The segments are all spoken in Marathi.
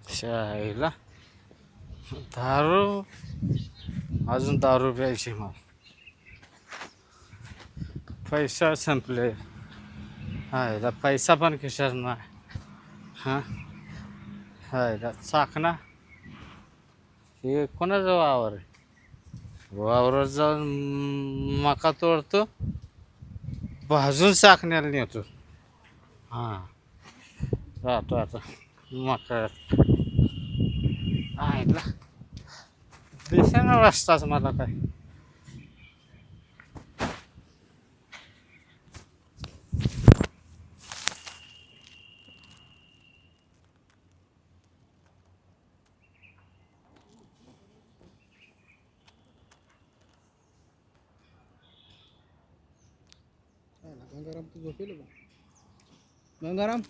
शाळेला दारू, अजून दारू प्यायची मला. पैसा संपले. हायला पैसा पण खिशात नाही. हां हायला चाकणा हे कोणाचं वावर आहे? वावरात जाऊन मका तोडतो, भाजून चाकण्याला नेतो. हां राहतो आता मका. आयला दिसेना रस्ताच मला काय. गंगाराम तू झोपेल का? गंगाराम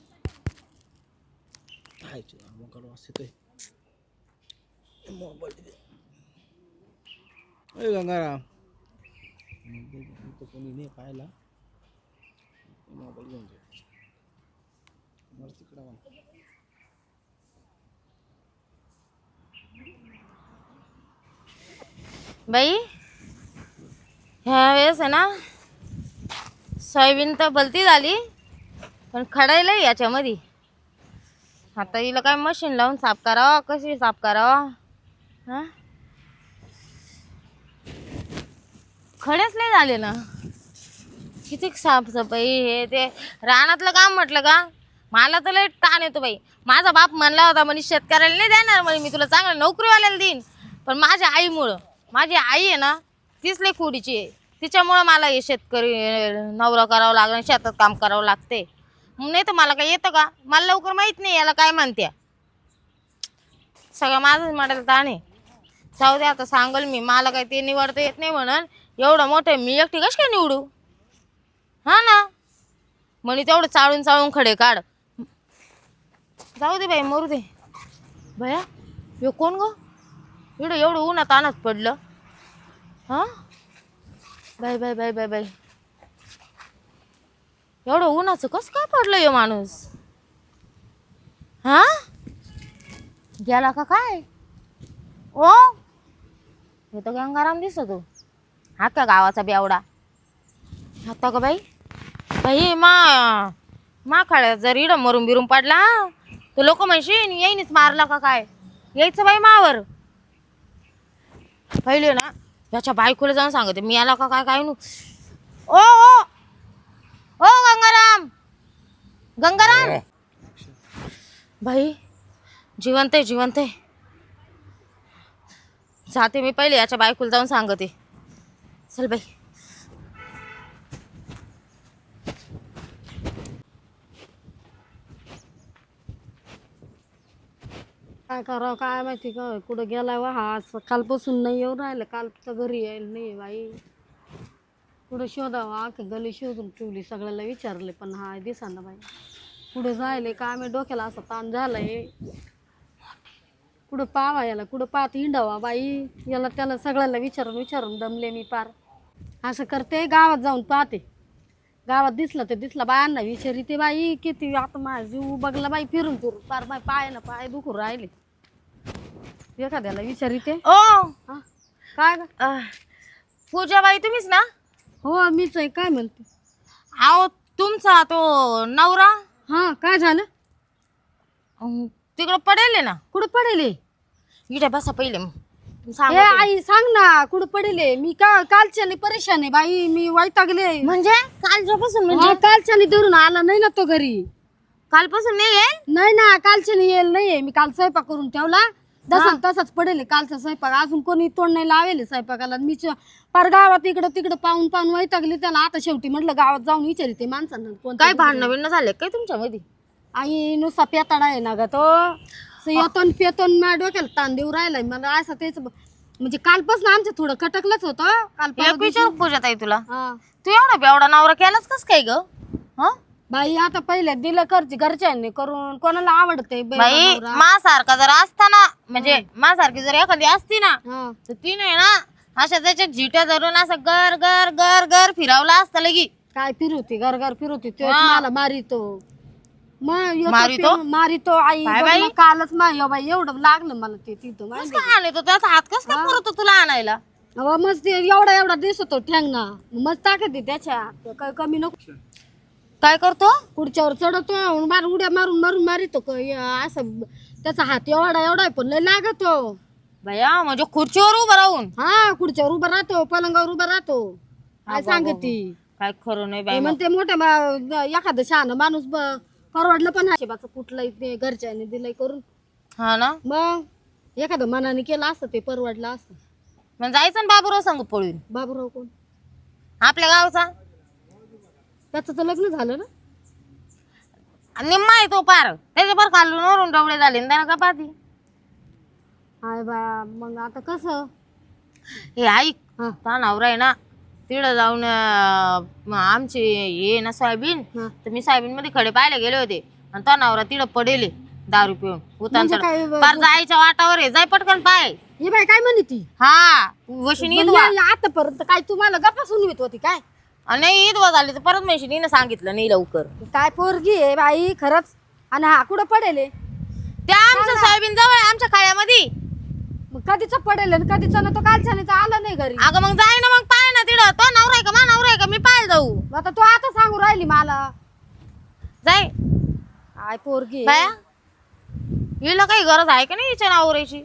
काय मोकळ वास येतोय. मोबाईल दे. ए गंगाराम तो कोणी नाही पाहिला. मोबाईल घेऊन जाऊ मला तिकडं म्हणा. बाई ह्या वेळेस आहे ना सोयाबीन तर भलती झाली पण खडायला याच्यामध्ये. आता हिला काय मशीन लावून साफ करावं, कशी साफ करावं. हा खडेच नाही झाले ना. किती साफसफाई हे ते रानातलं काम म्हटलं का मला तर लय ताण येतो बाई. माझा बाप म्हणला होता म्हणे शेतकऱ्याला नाही देणार म्हणे मी तुला चांगलं नोकरीवाल्याला देईन. पण माझ्या आईमुळं, माझी आई आहे ना तीच लय खोडीची आहे. तिच्यामुळं मला हे शेतकरी नवरा करावं लागलं, शेतात काम करावं लागते. नाही तर मला काय येतं का? मला लवकर माहीत नाही याला काय म्हणत्या. सगळं माझंच म्हणायला ताण आहे. जाऊ दे आता सांगल मी. मला काय ते निवडता येत नाही म्हणून. एवढं मोठं मी एकटी कशी काय निवडू? हा ना म्हणे तेवढं चाळून चाळून खडे काढ. जाऊ दे बाई मरू दे. भया यो कोण ग एवढं एवढं उन्हात आणत पडलं. हा bye bye bye bye bye एवढं उन्हाचं कसं काय पडलं यो माणूस? हा गेला का काय? ओ हे तर गंगाराम दिसतो. हा का गावाचा बेवडा आता का बाई. बाई मा खाड्यात जर इडं मरून बिरून पडला तर लोक म्हणशील येईनच मारला का काय. यायचं बाई मावर. पहिले ना याच्या बायकोला जाऊन सांगते मी आला का काय काय नु. ओ ओ ओ गंगाराम गंगाराम बाई जिवंत आहे जिवंत आहे. जाते मी पहिले याच्या बायकोला जाऊन सांगते. चल बाई. काय करावं काय माहिती का कुठं गेलाय वा हा. कालपासून नाही येऊन राहिलं. काल तर घरी यायला नाही बाई. कुठं शोधावा की गली शोधून ठेवली. सगळ्याला विचारले पण हा दिसाना बाई. कुठं जायले काय मी डोक्याला असा ताण झालाय. कुठं पावा याला कुठं पाहत हिंडावा बाई. याला त्याला सगळ्याला विचारून विचारून दमले मी पार. असं करते गावात जाऊन पाहते. गावात दिसलं तर दिसला बायांना विचारिते बाई. किती आता माझा जीव बघला बाई फिरून फिरून पार बाई पाय ना पाय दुखून राहिले. एखाद्याला विचारिते. ओ हा काय ग? पूजाबाई तुम्हीच ना? हो मीच आहे. काय म्हणते? अहो तुमचा तो नवरा हा काय झालं? तिकडं पडेल ना. कुठं पडेल? इथे बसा पहिले ए सांग. आई सांग ना कुठं पडेल? मी कालच्याने परेशान आहे बाई. मी वैतागले. म्हणजे कालच्यापासून म्हणजे हा, कालच्याने धरून आला नाही ना तो घरी. कालपासून नाही येईल. नाही ना कालच्याने येईल नाहीये. मी काल स्वयंपाक करून ठेवला तसाच पडेल. कालचा स्वयंपाक अजून कोणी तोंड नाही लावेल स्वयंपाकाला. मी पार गावात इकडं तिकडं पाहून पाहून वैतागली त्याला. आता शेवटी म्हटलं गावात जाऊन विचारते माणसांना कोण काय भांडणं बिणणं झाले काय तुमच्यामध्ये? आई नुसता पेताडा आहे ना ग तो. येतोन पेतोन माझ्या डोक्याला ताण देऊ राहिलाय मला. असं तेच म्हणजे कालपासून आमचं थोडं खटकलंच होतं. एक विचारू पूजा ताई तुला, हा तू एवढा बेवडा नवरा केलास कस काय ग? हा बाई आता पहिले दिलं घरच्यांनी करून. कोणाला आवडते बाई सारखा जर असता ना म्हणजे सारखी जर एखादी असती ना तर तिने ना अशा त्याच्या झिट्या धरून असं गर गर गर गर फिरावला असतं लगी. काय फिरवती घर फिरवती तो मला मारितो. मग येतो मारितो? मारितो आई काय बघ बाई? ना, कालच बाई एवढं लागलं मला ते तिथं कस माहिती काय आणतो त्याचा हात कस काय पुरतो तुला आणायला? अहो मस्त एवढा दिसतो ठेंगणा मस्त टाकते त्याच्या काय कमी नको काय करतो? पुढच्यावर चढवतो उड्या मारून मारून मारितो असं त्याचा हात एवढा आहे पण लय लागतो भया म्हणजे खुर्चीवर उभं राहून हा खुर्च्यावर उभा राहतो पलंगावर उभा राहतो काय सांगती काय खरं नाही ते बाई. म्हणते मोठ्या एखादं शहाणं माणूस परवडलं पण हाशेबाचं कुठलंही ते घरच्यांनी दिलंय करून हा ना, मग एखादं मनाने केलं असतं ते परवडलं असतं. मग जायचं ना बाबूराव सांगू पळून बाबूराव कोण आपल्या गावचा. त्याचं तर लग्न झालं ना निम्मा आहे तो पार त्याच्या पार खालून वरून डवळे झाले त्याला का पाहती. हाय बा मग आता कसं हे ऐक, हा. तो नवरा आहे ना तिकडं जाऊन आमचे ये ना सोयाबीन, हा. तर मी सोयाबीन मध्ये खडे पाहायला गेले होते आणि तो नवरा तिकडं पडेले दारू पिऊन म्हणजे उतांतर काय पार जायच्या वाटावर आहे. जाय पटकन पाय. हे बाई काय म्हणे ती हा वशीन ईदवा आतापर्यंत काय तुम्हाला गप्पा सुनवीत होती काय नाही ईदवा झाली तर परत म्हशीन हिनं सांगितलं नाही लवकर. काय पोरगी आहे बाई खरंच आणि हा कुठं पडेल आहे? त्या आमचं सोयाबीन जवळ आहे आमच्या खाड्यामध्ये. मग कधीच पडेल आणि कधीच ना तो कालच्याने तर आला नाही घरी. अगं मग जाय ना मग पाय ना तिकडं. तो नवरा आहे का मा नवरा आहे का मी पाहायला जाऊ. आता तो आता सांगू राहिली मला जाय काय पोरगी आहे. बाया हिला काही गरज आहे का नाही हिच्या नवऱ्याची.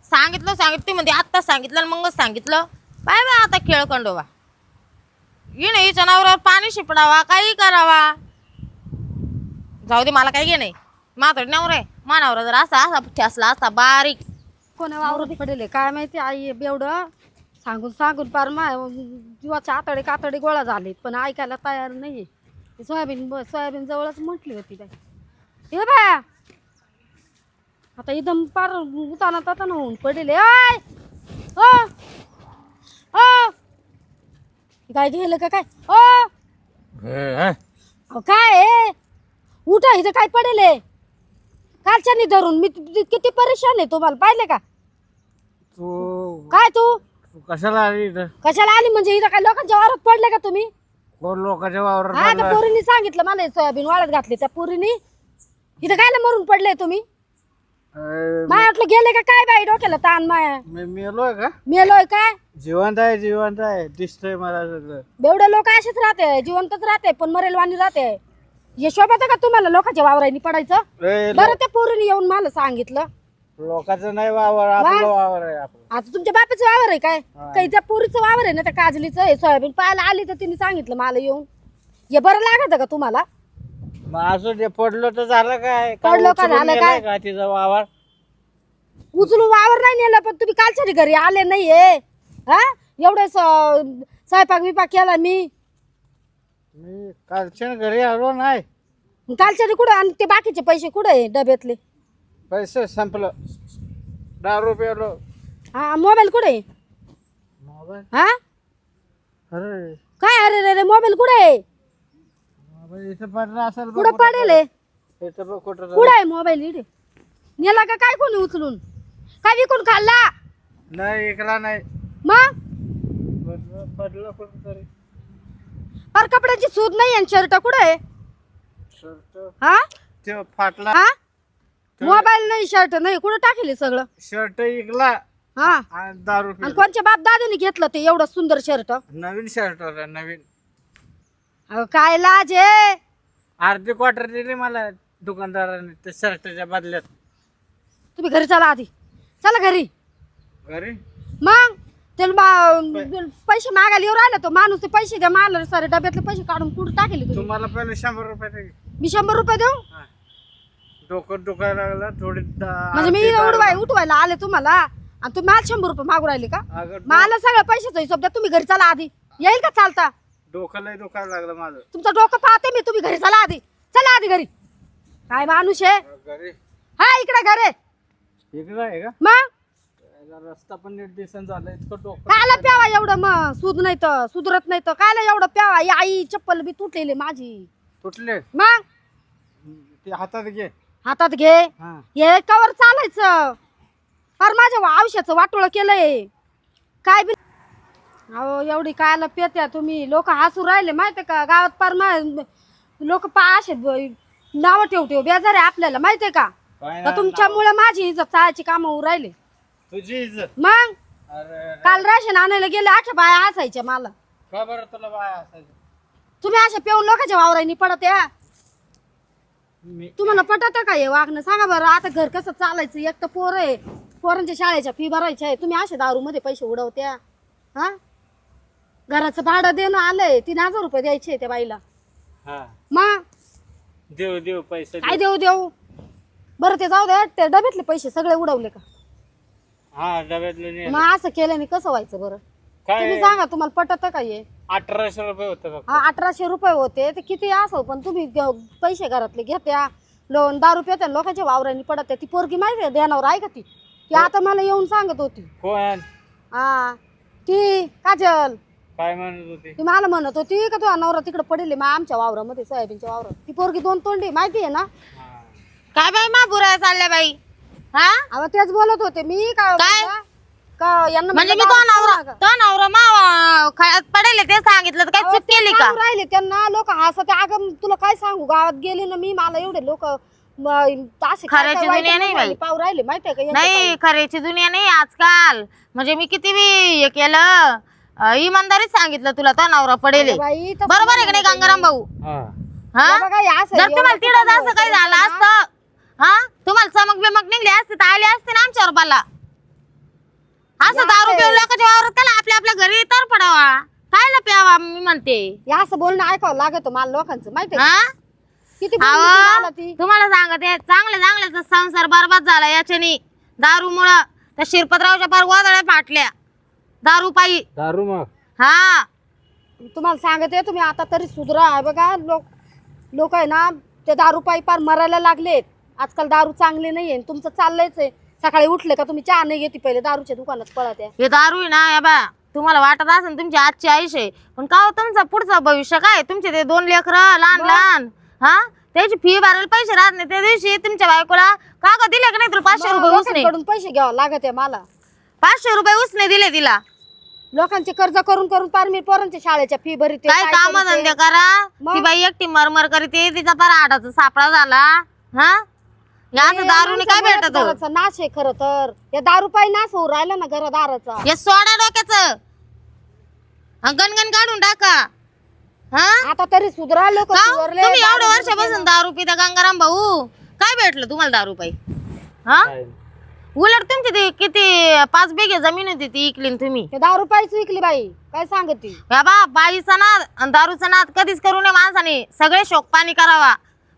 सांगितलं ती म्हणजे आत्ताच सांगितलं आणि मगच सांगितलं. बाय बाय आता खेळ खंडोबा हिने हिच्या नवऱ्यावर पाणी शिपडावा काही करावा. जाऊ दे मला काही घे नाही. मात्र नवरा आहे मा नवरा जर असा ठसला असता बारीक. कोणा वावरत पडेल आहे काय माहिती आई एवढं सांगून पार जीवाचे आतडे कातडे गोळा झाले पण ऐकायला तयार नाहीये. सोयाबीन जवळच म्हटली होती काय हे बाया आता इथं पार उताना ताताना होऊन पडेल आहे. काय गेलं का काय काय आहे? उठा इथं काय पडेल आहे कालच्यानी धरून मी किती परेशान आहे तुम्हाला पाहिले का तू काय तू कशाला आली इथं? कशाला आली म्हणजे इथं काय लोकांच्या वावरात पडले का तुम्ही कोण लोकांच्या वावरात हा त्या पडला? पोरीने सांगितलं मला हे सोयाबीन वाळत घातली त्या पोरीने इथं कायला मरून पडले तुम्ही माया वाटलं गेले का काय बाई डोक्याला ताण माया मी मेलोय का? मेलोय काय जिवंत आहे दिसतंय मला सगळं. एवढे लोक असेच राहते जिवंतच राहते पण मरेलवाणी राहते. हे शोभत का तुम्हाला लोकांच्या वावरांनी पडायचं. ए, बरं त्या पोरीने येऊन मला सांगितलं लोकांचं नाही वावर आपलं वावर आहे आपलं. आता तुमच्या बापाचं वावर आहे काय हा. काही त्या पोरीचं वावर आहे ना त्या काजलीचं हे सोयाबीन पाहायला आली तर तिने सांगितलं मला येऊन हे बरं लागत का तुम्हाला. मग असं ते पडलं तर झालं काय? पडलं का उचलून झालं नेलंय काय? का तिचा वावर? उचलून वावर नाही नेला पण तुम्ही कालच्या घरी आले नाहीये हा एवढे स्वयंपाक बिपाक केला मी कालच्या घरी आलो नाही. कालच्या कुठं आणि ते बाकीचे पैसे कुठं आहे डब्यातले पैसे संपलं. दारू प्यालो. हा मोबाईल कुठे आहे मोबाईल हा अरे काय अरे रे मोबाईल कुठे आहे मोबाईल इथं पडला असेल बघ कुठं कुठं. पडेल आहे इथं बघ कुठं. कुठं आहे मोबाईल इथे नेला का काय कोणी उचलून काय विकून खाल्ला नाही इकला नाही. मग पडलं कुठं तरी. पर कपड्याची सूद नाही आणि शर्ट कुठे आहे शर्ट हा ते फाटला. हा मोबाईल नाही शर्ट नाही कुठं टाकेल हे सगळं शर्ट इकला हा आणि दारू आणि पिला. कोणच्या बाप दादाने घेतलं ते एवढं सुंदर शर्ट नवीन शर्ट होता नवीन. काय लाज आहे अर्धी क्वार्टर दिली मला दुकानदाराने त्या शर्टच्या बदल्यात. तुम्ही घरी चला आधी चला घरी घरी मग त्याला पैसे मागायला येऊ राहिला तो माणूस ते पैसे द्या मला सारे डब्यातले पैसे काढून कुठं टाकेले तुम्ही तुम्हाला पहिले 100 रुपये दे. मी 100 रुपये देऊ डोकं दुखायला लागलं थोडी म्हणजे मी उठवायला आले तुम्हाला आणि तुम्ही मला 100 रुपये मागू राहिले का अगं मला सगळं पैशाचा हिशोब द्या तुम्ही घरी चला आधी येईल का चालता डोकं लय दुखायला लागलं माझं. तुमचं डोकं पाहते मी तुम्ही घरी चला आधी घरी काय माणूस आहे घरी हा इकडे घरे इकडं आहे का? मग रस्ता पण नीट दिसन झालं इतकं डोकं. कायला प्यावा एवढं मग सूद नाही तर सुधरत नाही तर कायला एवढं प्यावा ही आई चप्पल बी तुटलेली माझी तुटले मग ते हातात घे. हातात घे हा हे कवर चालायचं फार माझ्या आयुष्याचं वाटोळं केलंय काय बी अहो एवढी कायला पेत्या तुम्ही लोक हसू राहिले माहितीये का गावात फार लोक असे नाव ठेवते बेजार आहे आपल्याला माहितीये का काय का तुमच्यामुळे माझी इज्जत चालायची कामं होऊ राहिले तुझी इज्जत. मग अरे काल राशन आणायला गेले आख्या बाया हसायच्या मला का बरं तुला बाय असायचं? तुम्ही अशा पेऊन लोकांच्या वावरांनी पडत या मी तुम्हाला पटत का हे वागणं सांगा बरं आता घर कसं चालायचं एक तर पोरं आहे पोरांच्या शाळेच्या फी भरायच्या आहे तुम्ही अशा दारू मध्ये पैसे उडवत्या हा घराचं भाडं देणं आलंय 3,000 रुपये द्यायचे त्या बाईला हा मग देऊ देऊ पैसे काय देऊ देऊ बरं ते जाऊ द्या ते डब्यातले पैसे सगळे उडवले का हा डब्यातले नाही. मग असं केल्याने कसं व्हायचं बरं तुम्ही काय सांगा तुम्हाला पटत का हे 1800 रुपये होतं फक्त. हा 1,800 रुपये होते ते किती असो पण तुम्ही पैसे घरातले घेत्या लोन दारू पित्या लोकांच्या वावरांनी पडत ती पोरगी माहिती आहे देण्यावर आहे का ती आता मला येऊन सांगत होती कोण हा ती काजल काय म्हणत होती? ती मला म्हणत होती का तू नवरा तिकडे पडेल मग आमच्या वावरामध्ये सोयाबीनच्या वावरात ती पोरगी 2 तोंडी माहिती आहे ना हा. काय बाई मा बुराया चालल्या बाई हा अहो तेच बोलत होते मी काय का यांना म्हणजे मी म्हणलं तो दारू नवरा तो नवरा मा खळ्यात पडेल ते सांगितलं तर काय अहो, चूक ते केली का सांगू राहिले त्यांना लोक हसत अगं तुला काय सांगू गावात गेले ना मी मला एवढे लोक असे खऱ्याची दुनिया नाही बाई. पाहू राहिले माहितीये का यांच्या नाही खरेची दुनिया नाही आजकाल म्हणजे मी किती बी हे केलं इमानदारीच सांगितलं तुला तो नवरा पडेल अरे बाई, तसं बरोबर आहे का नाही गंगाराम भाऊ हा. हा हे बघा, हे असं जर एवढं तुम्हाला तिडत कुठं असं काही होतं झालं ना? असतं हा तुम्हाला चमक बिमक निघली असते तर आले असते ना आमच्यावर बाला असं दारू पिऊन लोकांच्या वावरात त्याला आपल्या आपल्या घरी तर पडावा कायला प्यावा मी म्हणते हे असं बोलणं ऐकावं लागत मला लोकांचं माहितीये का? हा किती बोलली ती मला अहो, ती तुम्हाला सांगते चांगले चांगल्याचा संसार बरबाद झाला याच्यानी दारूमुळं त्या शिरपतरावच्या पार गोदड्या फाटल्या दारू पायी दारू मग हा तुम्हाला सांगते तुम्ही आता तरी सुधरा आहे बघा लोक आहे ना ते दारू पायी पार मरायला लागलेत आजकाल दारू चांगली नाहीये तुमचं चाललंयच आहे सकाळी उठले का तुम्ही चहा नाही घेते पहिले दारूच्या दुकानात पळत आहे हे दारू आहे ना या बा तुम्हाला वाटत असेल तुमची आजची आयुष्य आहे पण का हो तुमचं पुढचं भविष्य काय तुमचे ते 2 लेकरं लहान लहान हा त्याची फी भरायला पैसे राहत नाही त्या दिवशी तुमच्या बायकोला का ग दिले का नाही तुला 500 रुपये उसने लोकांकडून पैसे घ्यावं लागत आहे मला 500 रुपये उसने दिले तिला लोकांचे कर्ज करून करून पार मी पोरांच्या शाळेच्या फी भरते काय काम धंदे करा मग? ती बाई एकटी मरमर करीते तिचा पार आडाचा सापळा झाला हा या असं दारूने काय भेटत घराचा नाश आहे खरं तर या दारू पायी नाश होऊ राहिला ना घरदाराचा हे सोडा डोक्याचं गणगण काढून टाका हा आता तरी सुधरा लोक का हो? तुम्ही एवढ्या वर्षापासून दारू पिता गंगाराम भाऊ काय भेटलं तुम्हाला दारू पायी हा काय? उलट तुमची ती किती 5 बिघे जमीन होती ती इकली न तुम्ही ते दारू पायीच विकली बाई काय सांगते बाबा बाईचा नाद आणि दारूचा नाद कधीच करू नये माणसाने सगळे शोक पाणी करावा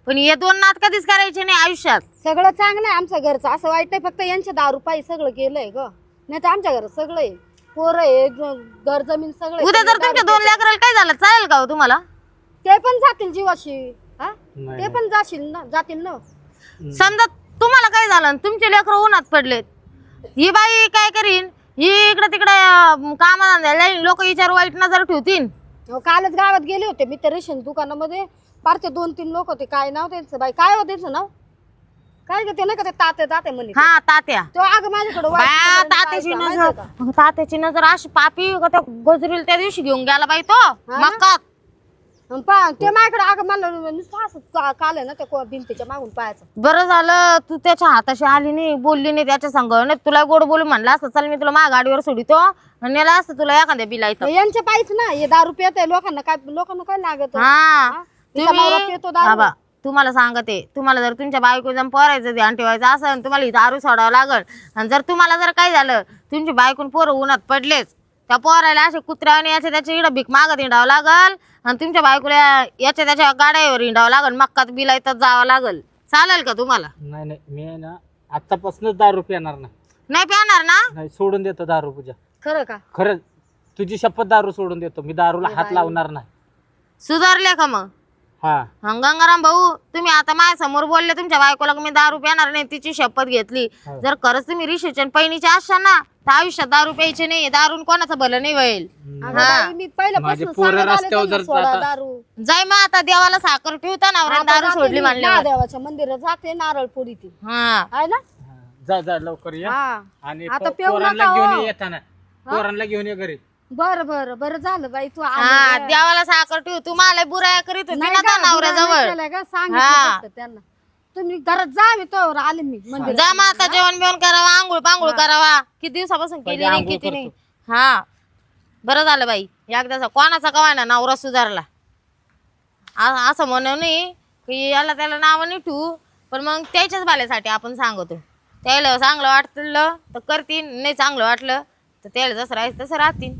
पण हे 2 नाद कधीच करायचे नाही आयुष्यात सगळं चांगलं आहे आमच्या घरचं असं वाईट नाही फक्त यांच्या दारू पायी सगळं केलंय ग नाही तर आमच्या घरात सगळं आहे पोरं आहे घर जमीन सगळं उद्या जर तुमच्या 2 लेकराला काय झालं चालेल का हो तुम्हाला ते पण जातील जीवाशी हा नाही, ते पण जातील ना समजा तुम्हाला काय झालं आणि तुमचे लेकर उन्हात पडलेत ही बाई काय करीन ही इकडे तिकडे कामा लोक विचार वाईट नजर ठेवतील अहो, कालच गावात गेले होते मी तर रेशन दुकानामध्ये पार ते 2-3 लोक होते काय नाव त्यांचं बाई काय होते त्याचं नाव काय ग ते नाही का ते ताते म्हणे हा तात्या तो अगं माझ्याकडे बाया, तात्याची नजर मग तात्याची नजर अशी पापी का त्या गजरील त्या दिवशी घेऊन गेला बाई तो ना? मक्कात ते माझ्याकडे अगं मला नुसतं असं काल आहे ना त्या भिंतीच्या मागून पाहायचं बरं झालं तू त्याच्या हाताशी आली नाही बोलली नाही त्याच्या संग नाही तुला गोड बोलू म्हणलं असतं चल मी तुला माझ्या गाडीवर सोडितो आणि नेला असतं तुला एखाद्या बिला इथं यांच्या पायीच ना हे दारू पित आहे लोकांना काय लागत हा तिचा नवरा तुम्ही पितो दारू. बाबा तुम्हाला सांगते तुम्हाला जर तुमच्या बायको जर पोरायचं ध्यान ठेवायचं असेल तुम्हाला ही दारू सोडावं लागल आणि जर तुम्हाला जर काय झालं तुमची बायकून पोरं उन्हात पडलेच त्या पोरायला असे कुत्र्याने याच्या त्याच्या इकडं भीक मागत हिंडावं लागल आणि तुमच्या बायकोला याच्या त्याच्या गाड्यावर हिंडावं लागल मक्कात बिलायतच जावं लागल चालेल का तुम्हाला नाही नाही मी आहे ना आतापासूनच दारू पिणार नाही. नाही प्याणार ना नाही सोडून देतो दारू पूजा खरं का खरंच तुझी शपथ दारू सोडून देतो मी दारूला हात लावणार नाही. सुधारले का मग हा गंगाराम भाऊ तुम्ही आता माझ्या समोर बोलले तुमच्या बायकोला की मी दारू प्याणार नाही तिची शपथ घेतली हो. जर खरंच तुम्ही ऋषीच्या पैनीचे असाल ना तर आयुष्यात दारू प्यायचे नाही दारून कोणाचं भलं नाही होईल अगं बाई, मी पहिल्यापासून माझे पोरं सांगत आले रस्त्यावर त्यांना जर सोडा जातात. दारू जाय मग आता देवाला साखर ठेवता ना आता दारू जाते सोडली मी म्हणल्यावर महादेवाच्या मंदिरात जाते नारळ फोडी ती हा आहे ना जा जा लवकर या हा आणि आता पिऊ पोरांना नका घेऊन हो. ये येताना पोरांना घेऊन ये घरी बरं बरं बरं झालं बाई तू हा देवाला साखर ठेव, तू मला बुराया करीत होती ना त्या नवऱ्याजवळ. सांगितलं त्यांना तुम्ही घरात जा, मी तो आले मी मंदिरात. जा मग आता जेवण बिवण करावा, आंघोळ पांघोळ करावा. किती दिवसापासून केली नाही, आंघोळ किती नाही. हा बरं झालं बाई, एकदाचा कोणाचा कवाय ना नवरा सुधारला. असं म्हणून नाही की याला त्याला नाव नाही ठेवू, पण मग त्याच्याच बाल्यासाठी आपण सांगतो. त्याला चांगलं वाटलं तर करतील, नाही चांगलं वाटलं तर त्याला जसं राहायचं तसं राहतील.